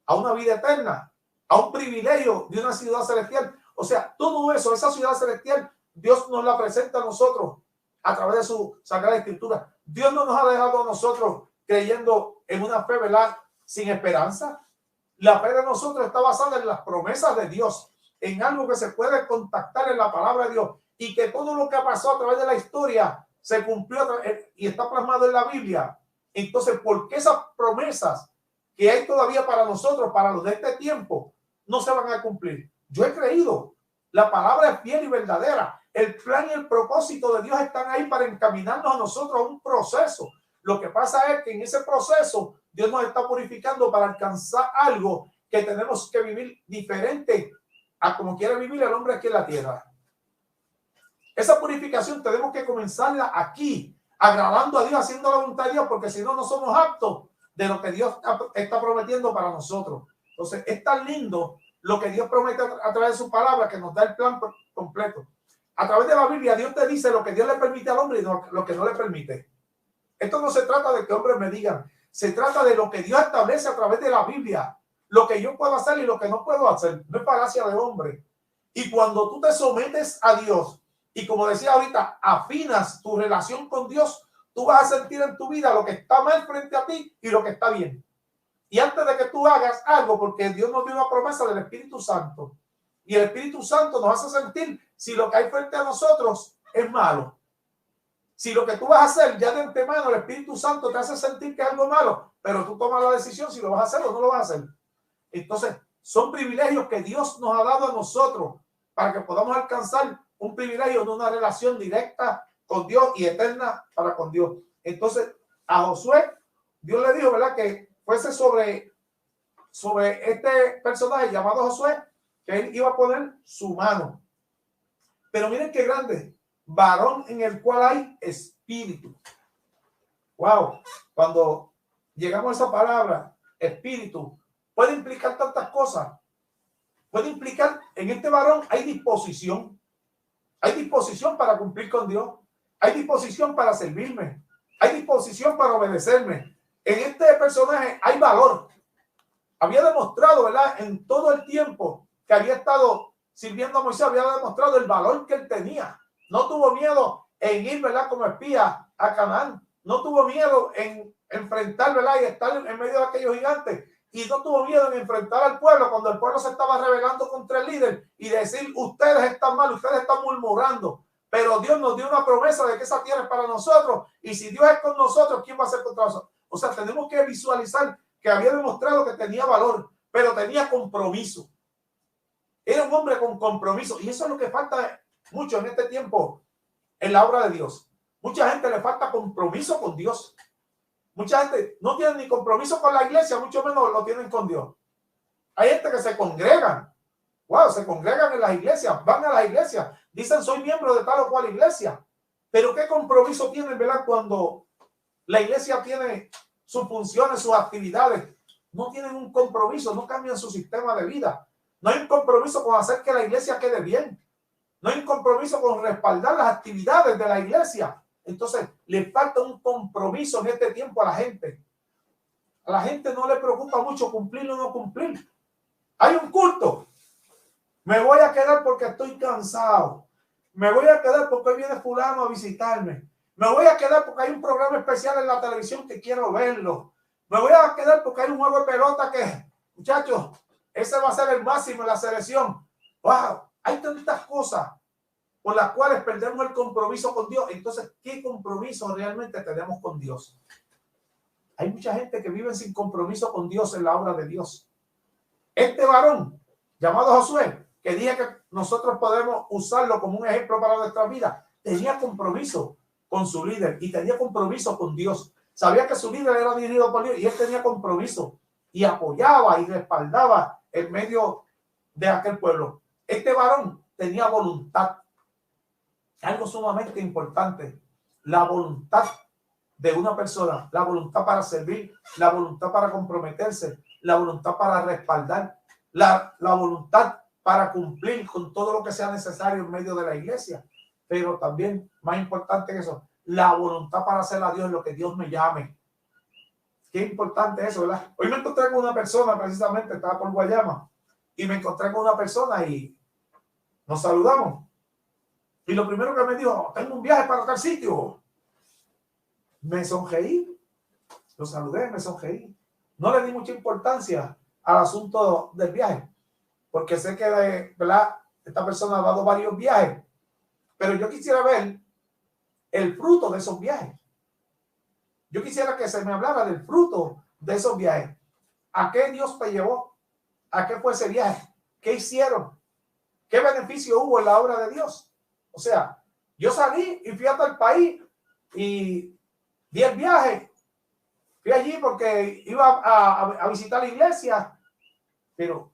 a una vida eterna, a un privilegio de una ciudad celestial. O sea, todo eso, esa ciudad celestial, Dios nos la presenta a nosotros a través de su Sagrada Escritura. Dios no nos ha dejado a nosotros creyendo en una fe, ¿verdad?, sin esperanza. La fe de nosotros está basada en las promesas de Dios, en algo que se puede contactar en la palabra de Dios, y que todo lo que ha pasado a través de la historia se cumplió y está plasmado en la Biblia. Entonces, ¿por qué esas promesas que hay todavía para nosotros, para los de este tiempo, no se van a cumplir? Yo he creído, la palabra es fiel y verdadera. El plan y el propósito de Dios están ahí para encaminarnos a nosotros a un proceso. Lo que pasa es que en ese proceso Dios nos está purificando para alcanzar algo que tenemos que vivir diferente a como quiere vivir el hombre aquí en la tierra. Esa purificación tenemos que comenzarla aquí, agradando a Dios, haciendo la voluntad de Dios, porque si no, no somos aptos de lo que Dios está prometiendo para nosotros. Entonces, es tan lindo lo que Dios promete a través de su palabra, que nos da el plan completo. A través de la Biblia, Dios te dice lo que Dios le permite al hombre y lo que no le permite. Esto no se trata de que hombres me digan, se trata de lo que Dios establece a través de la Biblia, lo que yo puedo hacer y lo que no puedo hacer. No es falacia de hombre. Y cuando tú te sometes a Dios y, como decía ahorita, afinas tu relación con Dios, tú vas a sentir en tu vida lo que está mal frente a ti y lo que está bien. Y antes de que tú hagas algo, porque Dios nos dio una promesa del Espíritu Santo, y el Espíritu Santo nos hace sentir si lo que hay frente a nosotros es malo. Si lo que tú vas a hacer ya de antemano, el Espíritu Santo te hace sentir que es algo malo, pero tú tomas la decisión si lo vas a hacer o no lo vas a hacer. Entonces, son privilegios que Dios nos ha dado a nosotros para que podamos alcanzar un privilegio de una relación directa con Dios y eterna para con Dios. Entonces, a Josué, Dios le dijo, ¿verdad?, que fuese sobre este personaje llamado Josué, que él iba a poner su mano. Pero miren qué grande, varón en el cual hay espíritu. Wow, cuando llegamos a esa palabra, espíritu, puede implicar tantas cosas. Puede implicar, en este varón hay disposición. Hay disposición para cumplir con Dios. Hay disposición para servirme. Hay disposición para obedecerme. En este personaje hay valor. Había demostrado, ¿verdad?, en todo el tiempo que había estado sirviendo a Moisés, había demostrado el valor que él tenía. No tuvo miedo en ir, ¿verdad?, como espía a Canaán. No tuvo miedo en enfrentar, ¿verdad?, y estar en medio de aquellos gigantes. Y no tuvo miedo en enfrentar al pueblo cuando el pueblo se estaba rebelando contra el líder y decir, ustedes están mal, ustedes están murmurando. Pero Dios nos dio una promesa de que esa tierra es para nosotros. Y si Dios es con nosotros, ¿quién va a ser contra nosotros? O sea, tenemos que visualizar que había demostrado que tenía valor, pero tenía compromiso. Era un hombre con compromiso. Y eso es lo que falta mucho en este tiempo en la obra de Dios. Mucha gente le falta compromiso con Dios. Mucha gente no tiene ni compromiso con la iglesia, mucho menos lo tienen con Dios. Hay gente que se congregan. Wow, se congregan en las iglesias, van a las iglesias, dicen soy miembro de tal o cual iglesia. Pero ¿qué compromiso tienen, verdad, cuando la iglesia tiene sus funciones, sus actividades? No tienen un compromiso, no cambian su sistema de vida. No hay un compromiso con hacer que la iglesia quede bien. No hay un compromiso con respaldar las actividades de la iglesia. Entonces, le falta un compromiso en este tiempo a la gente. A la gente no le preocupa mucho cumplir o no cumplir. Hay un culto. Me voy a quedar porque estoy cansado. Me voy a quedar porque hoy viene fulano a visitarme. Me voy a quedar porque hay un programa especial en la televisión que quiero verlo. Me voy a quedar porque hay un juego de pelota que, muchachos, ese va a ser el máximo en la selección. Wow, hay tantas cosas por las cuales perdemos el compromiso con Dios. Entonces, ¿qué compromiso realmente tenemos con Dios? Hay mucha gente que vive sin compromiso con Dios en la obra de Dios. Este varón llamado Josué, que dije que nosotros podemos usarlo como un ejemplo para nuestra vida, tenía compromiso con su líder y tenía compromiso con Dios. Sabía que su líder era dirigido por Dios y él tenía compromiso y apoyaba y respaldaba en medio de aquel pueblo. Este varón tenía voluntad. Algo sumamente importante, la voluntad de una persona, la voluntad para servir, la voluntad para comprometerse, la voluntad para respaldar, la voluntad para cumplir con todo lo que sea necesario en medio de la iglesia. Pero también, más importante que eso, la voluntad para hacer a Dios lo que Dios me llame. Qué importante eso, ¿verdad? Hoy me encontré con una persona, precisamente, estaba por Guayama, y me encontré con una persona y nos saludamos. Y lo primero que me dijo, tengo un viaje para tal sitio. Me sonreí, lo saludé, me sonreí. No le di mucha importancia al asunto del viaje, porque sé que, ¿verdad?, esta persona ha dado varios viajes, pero yo quisiera ver el fruto de esos viajes. Yo quisiera que se me hablara del fruto de esos viajes. ¿A qué Dios te llevó? ¿A qué fue ese viaje? ¿Qué hicieron? ¿Qué beneficio hubo en la obra de Dios? O sea, yo salí y fui hasta el país y di el viaje. Fui allí porque iba a visitar la iglesia. Pero,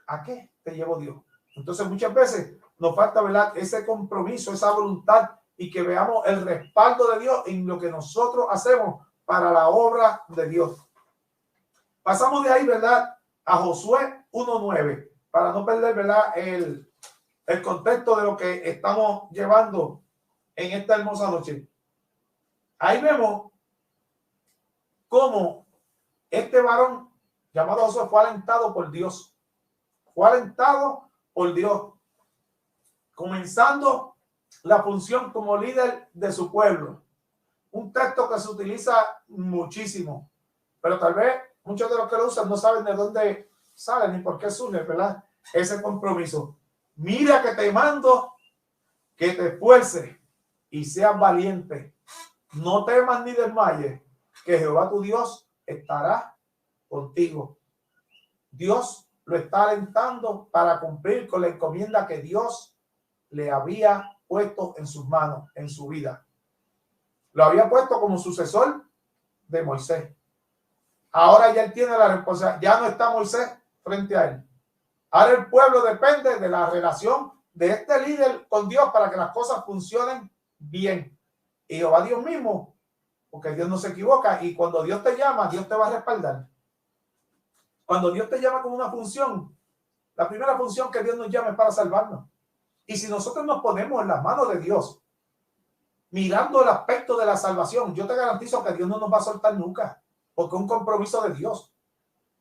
¿a qué te llevó Dios? Entonces, muchas veces nos falta, ¿verdad?, ese compromiso, esa voluntad y que veamos el respaldo de Dios en lo que nosotros hacemos para la obra de Dios. Pasamos de ahí, ¿verdad?, a Josué 1:9 para no perder, ¿verdad?, el contexto de lo que estamos llevando en esta hermosa noche. Ahí vemos cómo este varón llamado Josué fue alentado por Dios. Fue alentado por Dios, comenzando la función como líder de su pueblo. un texto que se utiliza muchísimo, pero tal vez muchos de los que lo usan no saben de dónde sale ni por qué surge, ¿verdad? Ese compromiso. Mira que te mando que te esfuerces y seas valiente. No temas ni desmayes, que Jehová tu Dios estará contigo. Dios lo está alentando para cumplir con la encomienda que Dios le había puesto en sus manos, en su vida. Lo había puesto como sucesor de Moisés. Ahora ya él tiene la responsabilidad. Ya no está Moisés frente a él. Ahora el pueblo depende de la relación de este líder con Dios para que las cosas funcionen bien. Y Jehová Dios mismo, porque Dios no se equivoca, y cuando Dios te llama, Dios te va a respaldar. Cuando Dios te llama con una función, la primera función que Dios nos llama es para salvarnos. Y si nosotros nos ponemos en las manos de Dios, mirando el aspecto de la salvación, yo te garantizo que Dios no nos va a soltar nunca, porque es un compromiso de Dios.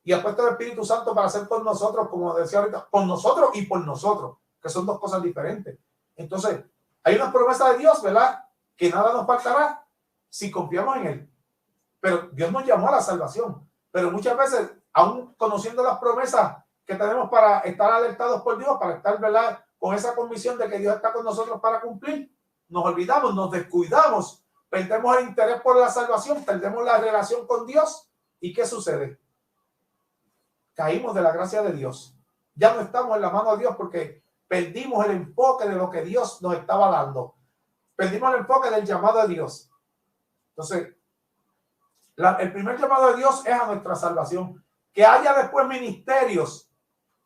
Y ha puesto el Espíritu Santo para hacer con nosotros, como decía ahorita, con nosotros y por nosotros, que son dos cosas diferentes. Entonces, hay una promesa de Dios, ¿verdad? Que nada nos faltará si confiamos en Él. Pero Dios nos llamó a la salvación. Pero muchas veces, aún conociendo las promesas que tenemos para estar alertados por Dios, para estar, ¿verdad?, con esa convicción de que Dios está con nosotros para cumplir, nos olvidamos, nos descuidamos, perdemos el interés por la salvación, perdemos la relación con Dios. ¿Y qué sucede? Caímos de la gracia de Dios. Ya no estamos en la mano de Dios porque perdimos el enfoque de lo que Dios nos estaba dando. Perdimos el enfoque del llamado de Dios. Entonces, el primer llamado de Dios es a nuestra salvación. Que haya después ministerios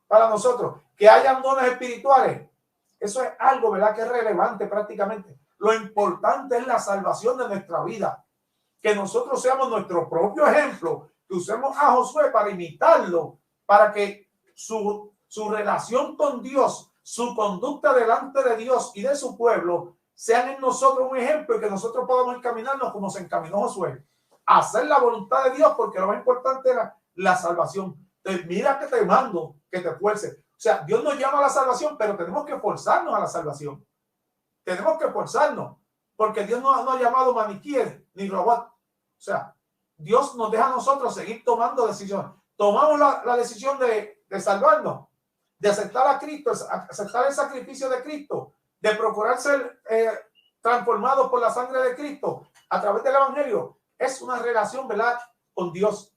para nosotros, que hayan dones espirituales. Eso es algo, ¿verdad?, que es relevante prácticamente. Lo importante es la salvación de nuestra vida. Que nosotros seamos nuestro propio ejemplo, que usemos a Josué para imitarlo, para que su relación con Dios, su conducta delante de Dios y de su pueblo, sean en nosotros un ejemplo y que nosotros podamos encaminarnos como se encaminó Josué, a hacer la voluntad de Dios, porque lo más importante era la salvación. Entonces, mira que te mando, que te esfuerces. O sea, Dios nos llama a la salvación, pero tenemos que esforzarnos a la salvación. Tenemos que esforzarnos, porque Dios no ha llamado maniquíes ni robots. O sea, Dios nos deja a nosotros seguir tomando decisiones. Tomamos la decisión de salvarnos, de aceptar a Cristo, aceptar el sacrificio de Cristo, de procurar ser transformados por la sangre de Cristo a través del Evangelio. Es una relación, ¿verdad?, con Dios.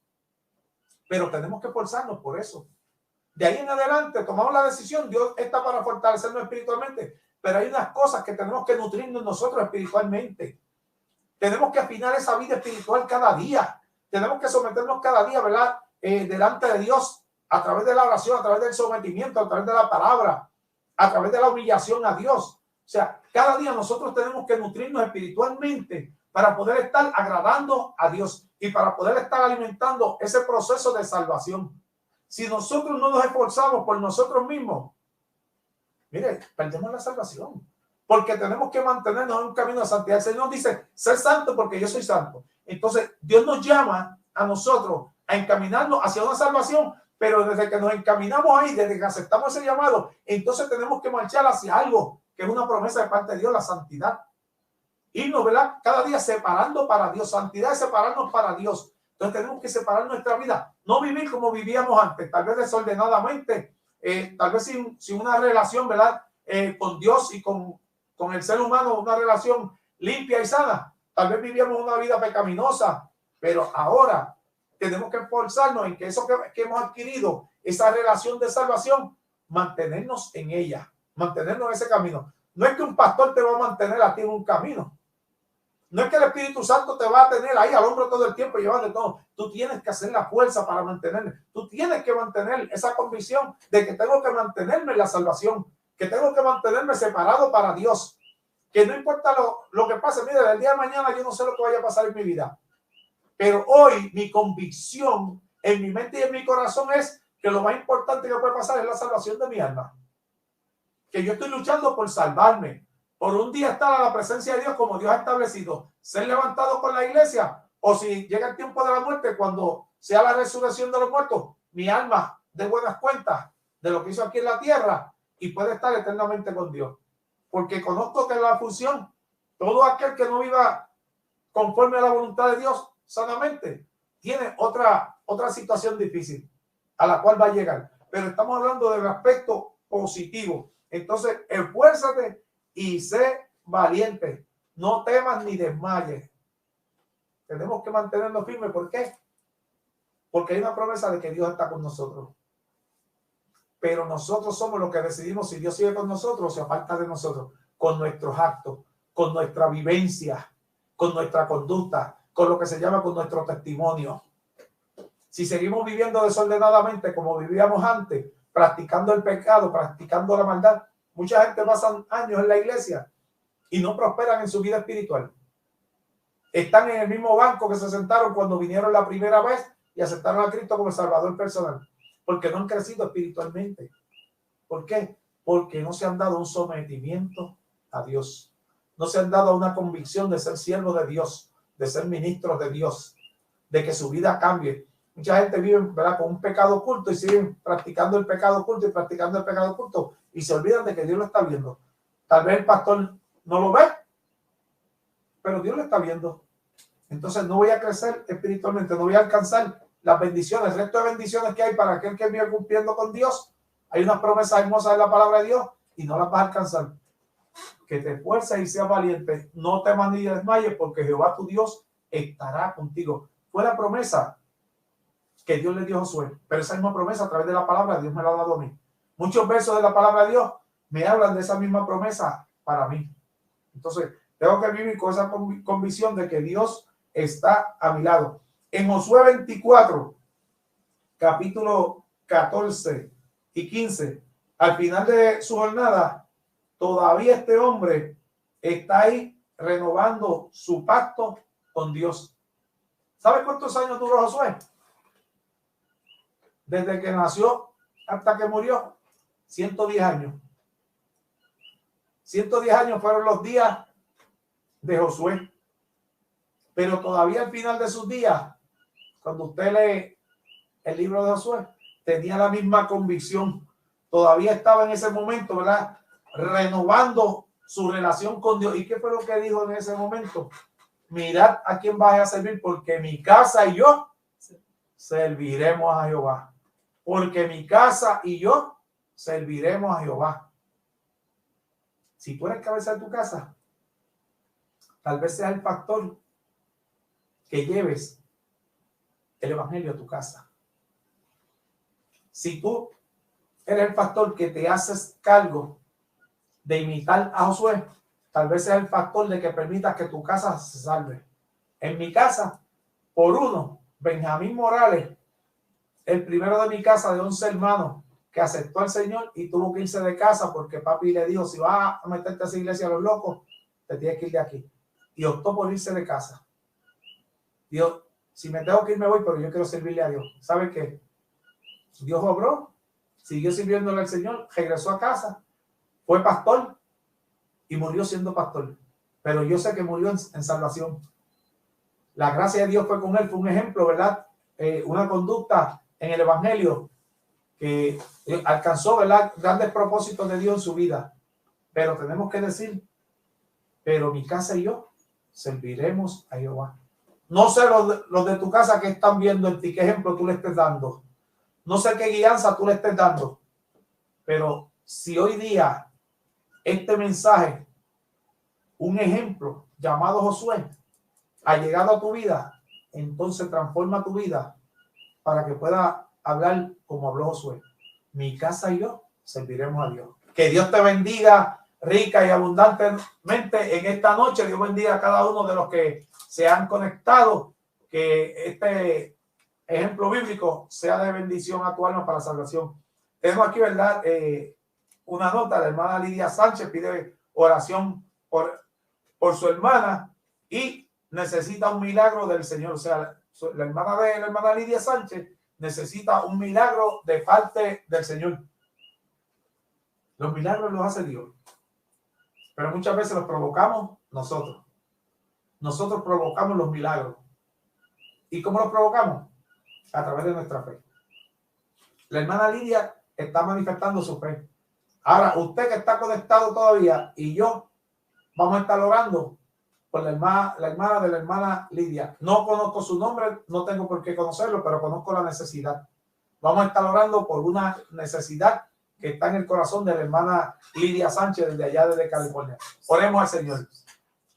Pero tenemos que esforzarnos por eso. De ahí en adelante tomamos la decisión. Dios está para fortalecernos espiritualmente, pero hay unas cosas que tenemos que nutrirnos nosotros espiritualmente. Tenemos que afinar esa vida espiritual cada día. Tenemos que someternos cada día, ¿verdad?, delante de Dios, a través de la oración, a través del sometimiento, a través de la palabra, a través de la humillación a Dios. O sea, cada día nosotros tenemos que nutrirnos espiritualmente para poder estar agradando a Dios y para poder estar alimentando ese proceso de salvación. Si nosotros no nos esforzamos por nosotros mismos, mire, perdemos la salvación. Porque tenemos que mantenernos en un camino de santidad. El Señor dice, ser santo porque yo soy santo. Entonces, Dios nos llama a nosotros a encaminarnos hacia una salvación, pero desde que nos encaminamos ahí, desde que aceptamos ese llamado, entonces tenemos que marchar hacia algo que es una promesa de parte de Dios, la santidad. Irnos, ¿verdad?, cada día separando para Dios. Santidad es separarnos para Dios. Entonces tenemos que separar nuestra vida. No vivir como vivíamos antes, tal vez desordenadamente, tal vez sin una relación, ¿verdad?, con Dios y con el ser humano, una relación limpia y sana. Tal vez vivíamos una vida pecaminosa, pero ahora tenemos que esforzarnos en que eso que hemos adquirido, esa relación de salvación, mantenernos en ella, mantenernos en ese camino. No es que un pastor te va a mantener a ti en un camino. No es que el Espíritu Santo te va a tener ahí al hombro todo el tiempo llevando todo. Tú tienes que hacer la fuerza para mantenerme. Tú tienes que mantener esa convicción de que tengo que mantenerme en la salvación, que tengo que mantenerme separado para Dios, que no importa lo que pase. Mira, el día de mañana yo no sé lo que vaya a pasar en mi vida, pero hoy mi convicción en mi mente y en mi corazón es que lo más importante que puede pasar es la salvación de mi alma, que yo estoy luchando por salvarme, por un día estar a la presencia de Dios como Dios ha establecido, ser levantado con la iglesia, o si llega el tiempo de la muerte, cuando sea la resurrección de los muertos, mi alma de buenas cuentas de lo que hizo aquí en la tierra y puede estar eternamente con Dios. Porque conozco que la función, todo aquel que no viva conforme a la voluntad de Dios sanamente, tiene otra situación difícil a la cual va a llegar. Pero estamos hablando del aspecto positivo. Entonces, esfuérzate y sé valiente. No temas ni desmayes. Tenemos que mantenernos firmes. ¿Por qué? Porque hay una promesa de que Dios está con nosotros. Pero nosotros somos los que decidimos si Dios sigue con nosotros o se aparta de nosotros, con nuestros actos, con nuestra vivencia, con nuestra conducta, con lo que se llama con nuestro testimonio. Si seguimos viviendo desordenadamente como vivíamos antes, practicando el pecado, practicando la maldad, mucha gente pasa años en la iglesia y no prosperan en su vida espiritual. Están en el mismo banco que se sentaron cuando vinieron la primera vez y aceptaron a Cristo como el Salvador personal, porque no han crecido espiritualmente. ¿Por qué? Porque no se han dado un sometimiento a Dios. No se han dado una convicción de ser siervo de Dios, de ser ministros de Dios, de que su vida cambie. Mucha gente vive, ¿verdad?, con un pecado oculto y siguen practicando el pecado oculto y practicando el pecado oculto y se olvidan de que Dios lo está viendo. Tal vez el pastor no lo ve, pero Dios lo está viendo. Entonces no voy a crecer espiritualmente, no voy a alcanzar las bendiciones, el resto de bendiciones que hay para aquel que vive cumpliendo con Dios. Hay unas promesas hermosas en la palabra de Dios y no las vas a alcanzar. Que te esfuerces y seas valiente, no temas ni desmayes, porque Jehová tu Dios estará contigo. Fue la promesa que Dios le dio a Josué, pero esa misma promesa a través de la palabra Dios me la ha dado a mí. Muchos versos de la palabra de Dios me hablan de esa misma promesa para mí. Entonces tengo que vivir con esa convicción de que Dios está a mi lado. En Josué 24, capítulo 14 y 15, al final de su jornada, todavía este hombre está ahí renovando su pacto con Dios. ¿Sabe cuántos años duró Josué? Desde que nació hasta que murió, 110 años. 110 años fueron los días de Josué. Pero todavía al final de sus días, cuando usted lee el libro de Josué, tenía la misma convicción. Todavía estaba en ese momento, ¿verdad?, renovando su relación con Dios. ¿Y qué fue lo que dijo en ese momento? Mirad a quién vais a servir, porque mi casa y yo serviremos a Jehová. Porque mi casa y yo serviremos a Jehová. Si tú eres cabeza de tu casa, tal vez sea el factor que lleves el evangelio a tu casa. Si tú eres el pastor que te haces cargo de imitar a Josué, tal vez sea el factor de que permitas que tu casa se salve. En mi casa, por uno, Benjamín Morales, el primero de mi casa de 11 hermanos, que aceptó al Señor y tuvo que irse de casa porque papi le dijo, si vas a meterte a esa iglesia a los locos, te tienes que ir de aquí. Y optó por irse de casa. Dios, si me tengo que ir, me voy, pero yo quiero servirle a Dios. ¿Sabe qué? Dios obró, siguió sirviéndole al Señor, regresó a casa, fue pastor y murió siendo pastor. Pero yo sé que murió en salvación. La gracia de Dios fue con él, fue un ejemplo, ¿verdad? Una conducta en el evangelio que alcanzó, ¿verdad?, grandes propósitos de Dios en su vida. Pero tenemos que decir, pero mi casa y yo serviremos a Jehová. No sé los de tu casa que están viendo en ti, qué ejemplo tú le estés dando. No sé qué guianza tú le estés dando. Pero si hoy día este mensaje, un ejemplo llamado Josué, ha llegado a tu vida, entonces transforma tu vida para que pueda hablar como habló Josué. Mi casa y yo serviremos a Dios. Que Dios te bendiga rica y abundantemente en esta noche. Dios bendiga a cada uno de los que se han conectado. Que este ejemplo bíblico sea de bendición a tu alma para salvación. Tenemos aquí, ¿verdad?, una nota. La hermana Lidia Sánchez pide oración por su hermana y necesita un milagro del Señor. O sea, la hermana Lidia Sánchez necesita un milagro de parte del Señor. Los milagros los hace Dios, pero muchas veces los provocamos nosotros. Nosotros provocamos los milagros. ¿Y cómo los provocamos? A través de nuestra fe. La hermana Lidia está manifestando su fe. Ahora, usted que está conectado todavía y yo vamos a estar orando por la hermana de la hermana Lidia. No conozco su nombre, no tengo por qué conocerlo, pero conozco la necesidad. Vamos a estar orando por una necesidad que está en el corazón de la hermana Lidia Sánchez desde allá, desde California. Oremos al Señor.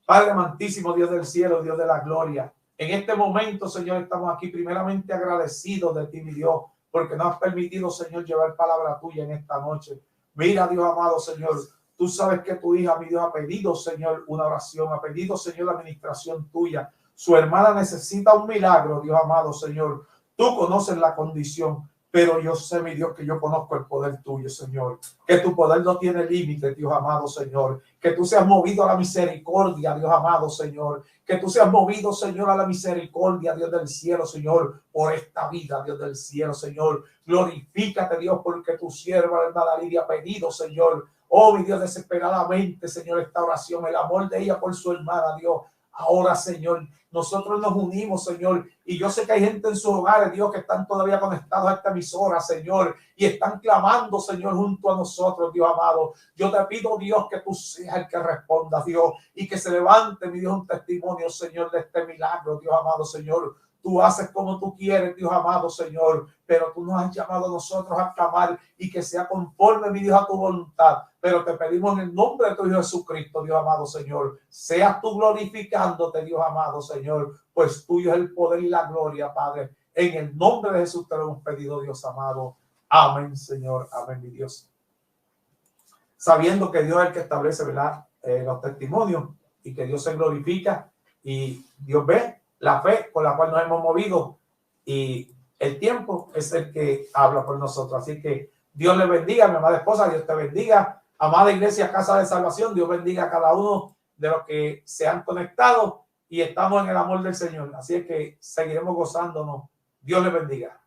Padre amantísimo, Dios del cielo, Dios de la gloria. En este momento, Señor, estamos aquí primeramente agradecidos de ti, mi Dios, porque nos has permitido, Señor, llevar palabra tuya en esta noche. Mira, Dios amado, Señor, tú sabes que tu hija, mi Dios, ha pedido, Señor, una oración, ha pedido, Señor, la administración tuya. Su hermana necesita un milagro, Dios amado, Señor. Tú conoces la condición, pero yo sé, mi Dios, que yo conozco el poder tuyo, Señor. Que tu poder no tiene límite, Dios amado, Señor. Que tú seas movido a la misericordia, Dios amado, Señor. Que tú seas movido, Señor, a la misericordia, Dios del cielo, Señor, por esta vida, Dios del cielo, Señor. Glorifícate, Dios, porque tu sierva, hermana Lidia, ha pedido, Señor. Oh, mi Dios, desesperadamente, Señor, esta oración, el amor de ella por su hermana, Dios. Ahora, Señor, nosotros nos unimos, Señor, y yo sé que hay gente en sus hogares, Dios, que están todavía conectados a esta emisora, Señor, y están clamando, Señor, junto a nosotros, Dios amado. Yo te pido, Dios, que tú seas el que responda, Dios, y que se levante, mi Dios, un testimonio, Señor, de este milagro, Dios amado, Señor. Tú haces como tú quieres, Dios amado, Señor, pero tú nos has llamado a nosotros a clamar y que sea conforme, mi Dios, a tu voluntad. Pero te pedimos en el nombre de tu Hijo Jesucristo, Dios amado, Señor, seas tú glorificándote, Dios amado, Señor, pues tuyo es el poder y la gloria, Padre. En el nombre de Jesús te lo hemos pedido, Dios amado. Amén, Señor. Amén, mi Dios. Sabiendo que Dios es el que establece, ¿verdad?, los testimonios, y que Dios se glorifica y Dios ve la fe con la cual nos hemos movido, y el tiempo es el que habla por nosotros. Así que Dios le bendiga, mi amada esposa, Dios te bendiga, amada iglesia, casa de salvación. Dios bendiga a cada uno de los que se han conectado y estamos en el amor del Señor. Así es que seguiremos gozándonos. Dios le bendiga.